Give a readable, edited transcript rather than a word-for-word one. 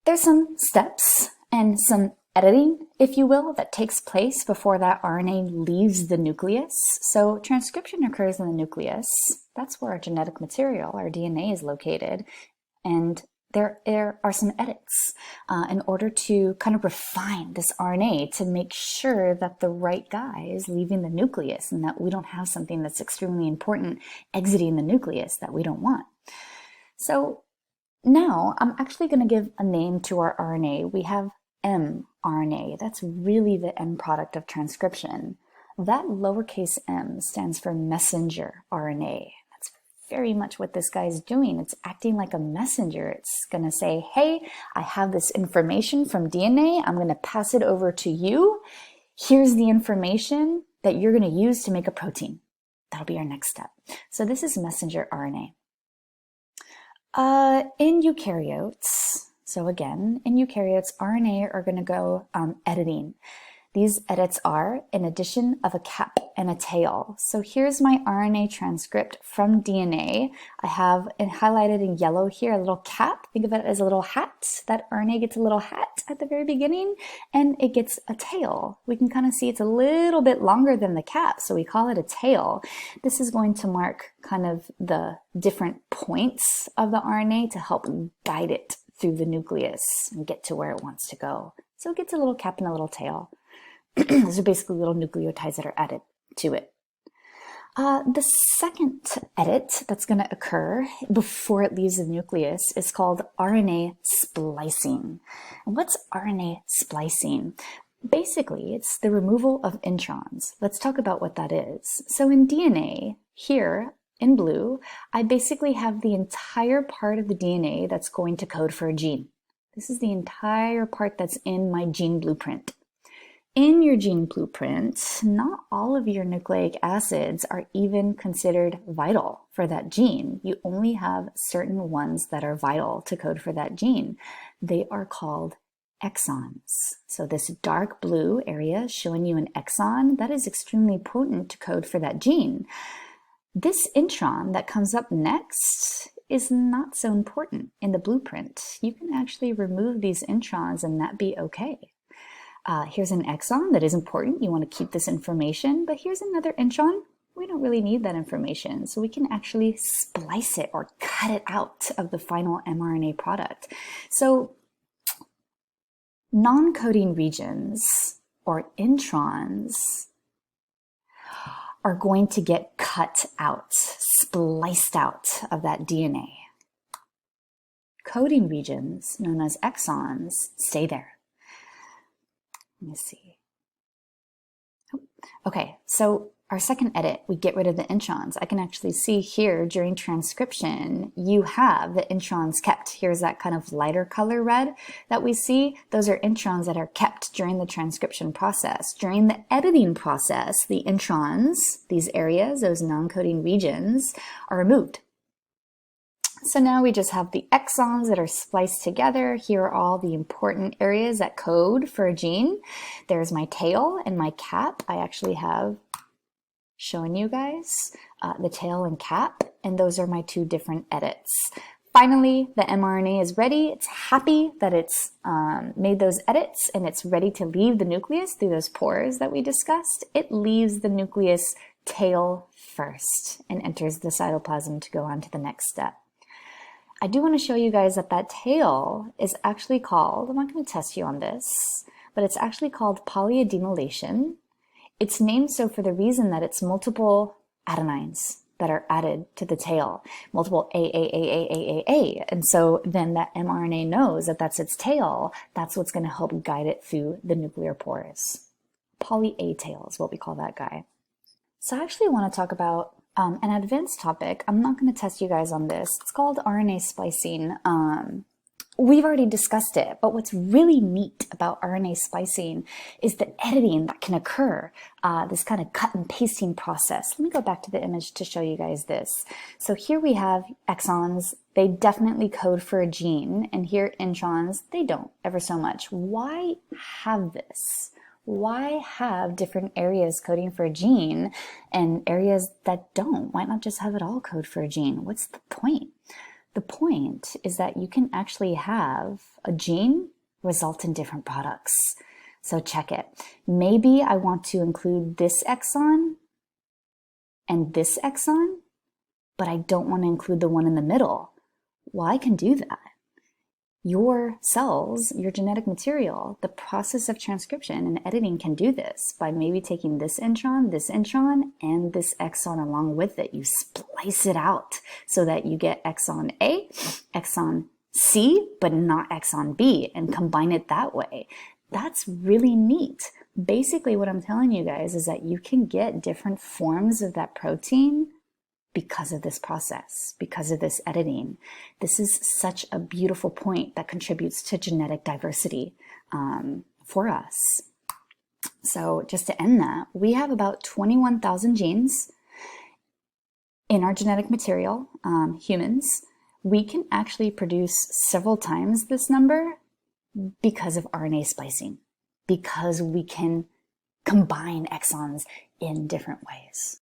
There's some steps and some editing, if you will, that takes place before that RNA leaves the nucleus. So transcription occurs in the nucleus. That's where our genetic material, our DNA, is located. And there are some edits in order to kind of refine this RNA to make sure that the right guy is leaving the nucleus and that we don't have something that's extremely important exiting the nucleus that we don't want. So now I'm actually going to give a name to our RNA. We have mRNA. That's really the end product of transcription. That lowercase m stands for messenger RNA. That's very much what this guy is doing. It's acting like a messenger. It's going to say, hey, I have this information from DNA. I'm going to pass it over to you. Here's the information that you're going to use to make a protein. That'll be our next step. So this is messenger RNA. In eukaryotes, so again, in eukaryotes, RNA are going to go editing. These edits are an addition of a cap and a tail. So here's my RNA transcript from DNA. I have it highlighted in yellow here, a little cap. Think of it as a little hat. That RNA gets a little hat at the very beginning, and it gets a tail. We can kind of see it's a little bit longer than the cap, so we call it a tail. This is going to mark kind of the different points of the RNA to help guide it through the nucleus and get to where it wants to go. So it gets a little cap and a little tail. Those are basically little nucleotides that are added to it. The second edit that's going to occur before it leaves the nucleus is called RNA splicing. And what's RNA splicing? Basically, it's the removal of introns. Let's talk about what that is. So in DNA, here in blue, I basically have the entire part of the DNA that's going to code for a gene. This is the entire part that's in my gene blueprint. In your gene blueprint, not all of your nucleic acids are even considered vital for that gene. You only have certain ones that are vital to code for that gene. They are called exons. So this dark blue area showing you an exon, that is extremely important to code for that gene. This intron that comes up next is not so important in the blueprint. You can actually remove these introns and that be okay. Here's an exon that is important. You want to keep this information, but here's another intron. We don't really need that information, so we can actually splice it or cut it out of the final mRNA product. So non-coding regions or introns are going to get cut out, spliced out of that DNA. Coding regions, known as exons, stay there. Let me see. Okay, so our second edit, we get rid of the introns. I can actually see here during transcription, you have the introns kept. Here's that kind of lighter color red that we see. Those are introns that are kept during the transcription process. During the editing process, the introns, these areas, those non-coding regions, are removed. So now we just have the exons that are spliced together. Here are all the important areas that code for a gene. There's my tail and my cap. I actually have shown you guys the tail and cap, and those are my two different edits. Finally, the mRNA is ready. It's happy that it's made those edits and it's ready to leave the nucleus through those pores that we discussed. It leaves the nucleus tail first and enters the cytoplasm to go on to the next step. I do want to show you guys that that tail is actually called, I'm not going to test you on this, but it's actually called polyadenylation. It's named so for the reason that it's multiple adenines that are added to the tail, multiple A. And so then that mRNA knows that that's its tail. That's what's going to help guide it through the nuclear pores. Poly-A tail is what we call that guy. So I actually want to talk about an advanced topic. I'm not going to test you guys on this. It's called RNA splicing. We've already discussed it, but what's really neat about RNA splicing is the editing that can occur, this kind of cut and pasting process. Let me go back to the image to show you guys this. So here we have exons. They definitely code for a gene, and here introns, they don't ever so much. Why have this? Why have different areas coding for a gene and areas that don't? Why not just have it all code for a gene? What's the point? The point is that you can actually have a gene result in different products. So check it. Maybe I want to include this exon and this exon, but I don't want to include the one in the middle. Well, I can do that. Your cells, your genetic material, the process of transcription and editing can do this by maybe taking this intron, and this exon along with it. You splice it out so that you get exon A, exon C, but not exon B, and combine it that way. That's really neat. Basically, what I'm telling you guys is that you can get different forms of that protein because of this process, because of this editing. This is such a beautiful point that contributes to genetic diversity for us. So just to end that, we have about 21,000 genes in our genetic material, humans. We can actually produce several times this number because of RNA splicing, because we can combine exons in different ways.